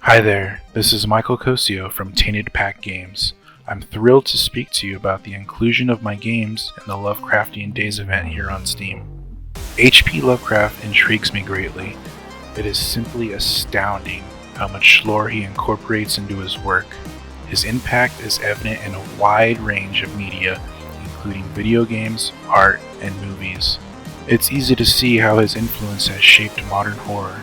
Hi there, this is Michael Cosio from Tainted Pact Games. I'm thrilled to speak to you about the inclusion of my games in the Lovecraftian Days event here on Steam. H.P. Lovecraft intrigues me greatly. It is simply astounding how much lore he incorporates into his work. His impact is evident in a wide range of media, including video games, art, and movies. It's easy to see how his influence has shaped modern horror.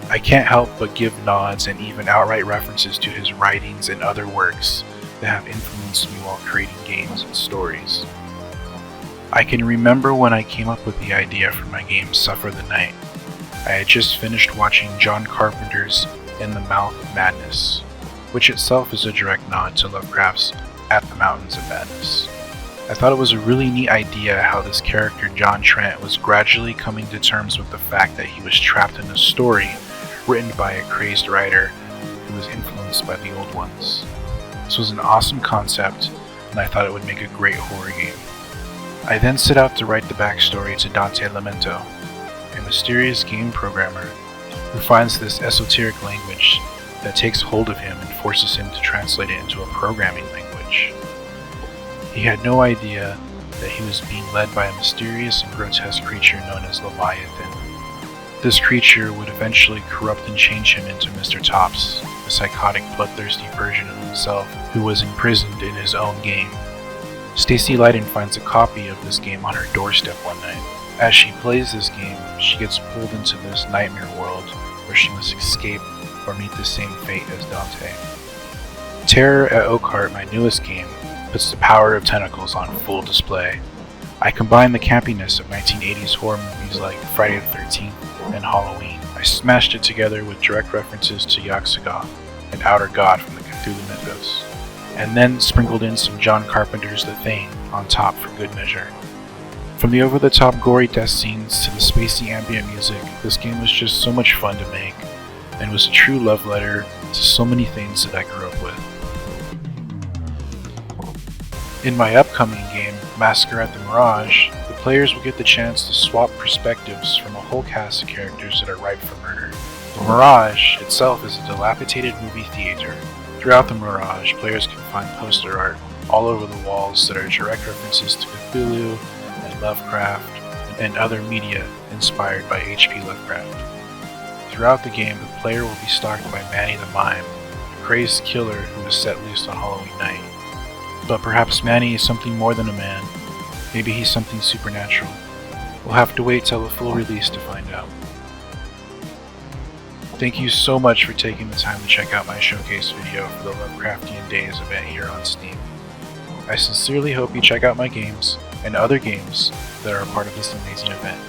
I can't help but give nods and even outright references to his writings and other works that have influenced me while creating games and stories. I can remember when I came up with the idea for my game Suffer the Night. I had just finished watching John Carpenter's In the Mouth of Madness, which itself is a direct nod to Lovecraft's At the Mountains of Madness. I thought it was a really neat idea how this character John Trent was gradually coming to terms with the fact that he was trapped in a story written by a crazed writer who was influenced by the old ones. This was an awesome concept, and I thought it would make a great horror game. I then set out to write the backstory to Dante Lamento, a mysterious game programmer who finds this esoteric language that takes hold of him and forces him to translate it into a programming language. He had no idea that he was being led by a mysterious and grotesque creature known as Leviathan. This creature would eventually corrupt and change him into Mr. Tops, a psychotic, bloodthirsty version of himself who was imprisoned in his own game. Stacy Lydon finds a copy of this game on her doorstep one night. As she plays this game, she gets pulled into this nightmare world where she must escape or meet the same fate as Dante. Terror at Oakhart, my newest game, puts the power of tentacles on full display. I combine the campiness of 1980s horror movies like Friday the 13th and Halloween. I smashed it together with direct references to Yog-Sothoth, an outer god from the Cthulhu mythos, and then sprinkled in some John Carpenter's The Thing on top for good measure. From the over-the-top gory death scenes to the spacey ambient music, this game was just so much fun to make, and was a true love letter to so many things that I grew up with. In my upcoming game, Massacre at the Mirage, the players will get the chance to swap perspectives from a whole cast of characters that are ripe for murder. The Mirage itself is a dilapidated movie theater. Throughout the Mirage, players can find poster art all over the walls that are direct references to Cthulhu and Lovecraft and other media inspired by H.P. Lovecraft. Throughout the game, the player will be stalked by Manny the Mime, a crazed killer who is set loose on Halloween night. But perhaps Manny is something more than a man. Maybe he's something supernatural. We'll have to wait till the full release to find out. Thank you so much for taking the time to check out my showcase video for the Lovecraftian Days event here on Steam. I sincerely hope you check out my games and other games that are a part of this amazing event.